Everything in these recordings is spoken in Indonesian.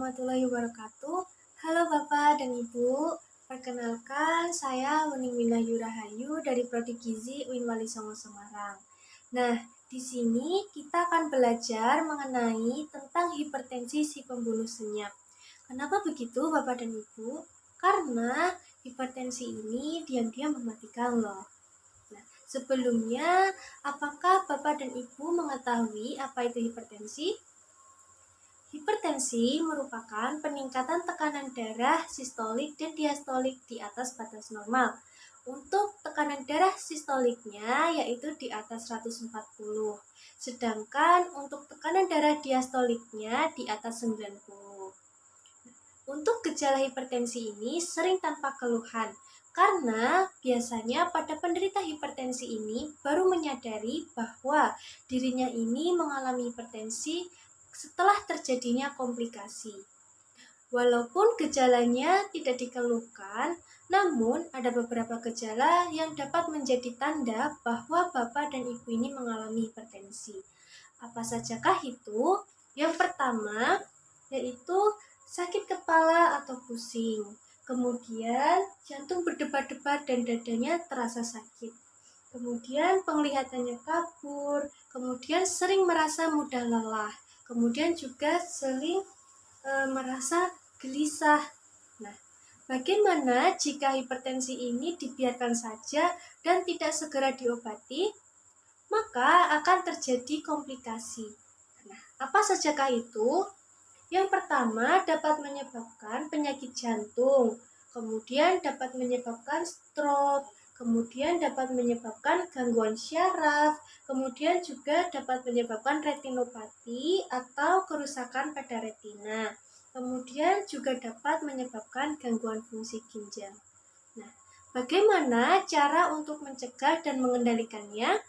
warahmatullahi wabarakatuh. Halo Bapak dan Ibu, perkenalkan saya Wening Winahyu Rahayu dari Prodi Gizi UIN Wali Songo Semarang. Nah, di sini kita akan belajar mengenai tentang hipertensi si pembunuh senyap. Kenapa begitu Bapak dan Ibu? Karena hipertensi ini diam-diam mematikan loh. Nah, sebelumnya, apakah Bapak dan Ibu mengetahui apa itu hipertensi? Hipertensi merupakan peningkatan tekanan darah sistolik dan diastolik di atas batas normal. Untuk tekanan darah sistoliknya yaitu di atas 140, sedangkan untuk tekanan darah diastoliknya di atas 90. Untuk gejala hipertensi ini sering tanpa keluhan, karena biasanya pada penderita hipertensi ini baru menyadari bahwa dirinya ini mengalami hipertensi setelah terjadinya komplikasi. Walaupun gejalanya tidak dikeluhkan, namun ada beberapa gejala yang dapat menjadi tanda bahwa Bapak dan Ibu ini mengalami hipertensi. Apa sajakah itu? Yang pertama, yaitu sakit kepala atau pusing. Kemudian jantung berdebar-debar dan dadanya terasa sakit. Kemudian penglihatannya kabur, kemudian sering merasa mudah lelah. Kemudian juga sering merasa gelisah. Nah, bagaimana jika hipertensi ini dibiarkan saja dan tidak segera diobati? Maka akan terjadi komplikasi. Nah, apa sajakah itu? Yang pertama dapat menyebabkan penyakit jantung, kemudian dapat menyebabkan stroke, kemudian dapat menyebabkan gangguan syaraf, kemudian juga dapat menyebabkan retinopati atau kerusakan pada retina. Kemudian juga dapat menyebabkan gangguan fungsi ginjal. Nah, bagaimana cara untuk mencegah dan mengendalikannya?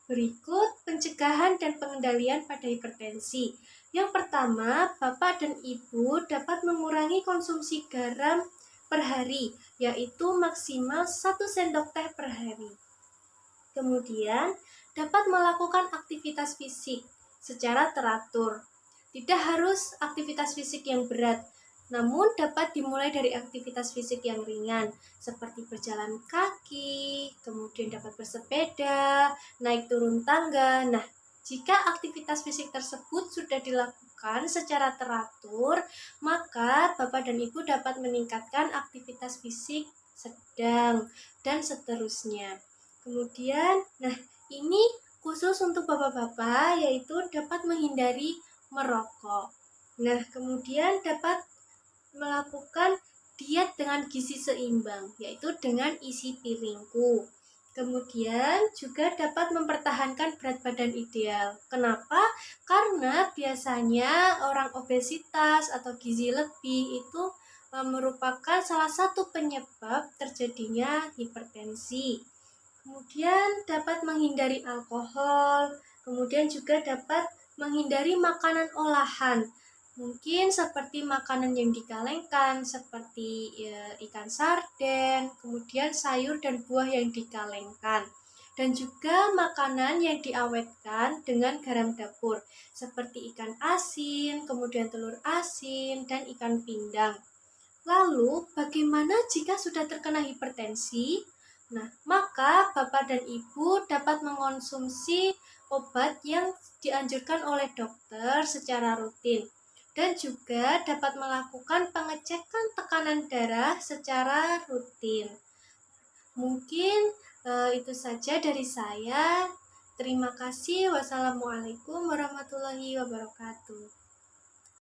Berikut pencegahan dan pengendalian pada hipertensi. Yang pertama, Bapak dan Ibu dapat mengurangi konsumsi garam per hari, yaitu maksimal 1 sendok teh per hari. Kemudian, dapat melakukan aktivitas fisik secara teratur. Tidak harus aktivitas fisik yang berat, namun dapat dimulai dari aktivitas fisik yang ringan, seperti berjalan kaki, kemudian dapat bersepeda, naik turun tangga. Nah, jika aktivitas fisik tersebut sudah dilakukan secara teratur, maka Bapak dan Ibu dapat meningkatkan aktivitas fisik sedang dan seterusnya. Kemudian, nah ini khusus untuk bapak-bapak, yaitu dapat menghindari merokok. Nah, kemudian dapat melakukan diet dengan gizi seimbang, yaitu dengan isi piringku. Kemudian juga dapat mempertahankan berat badan ideal. Kenapa? Karena biasanya orang obesitas atau gizi lebih itu merupakan salah satu penyebab terjadinya hipertensi. Kemudian dapat menghindari alkohol, kemudian juga dapat menghindari makanan olahan. Mungkin seperti makanan yang dikalengkan, seperti ikan sarden, kemudian sayur dan buah yang dikalengkan. Dan juga makanan yang diawetkan dengan garam dapur, seperti ikan asin, kemudian telur asin, dan ikan pindang. Lalu, bagaimana jika sudah terkena hipertensi? Nah, maka Bapak dan Ibu dapat mengonsumsi obat yang dianjurkan oleh dokter secara rutin dan juga dapat melakukan pengecekan tekanan darah secara rutin. Mungkin itu saja dari saya. Terima kasih. Wassalamualaikum warahmatullahi wabarakatuh.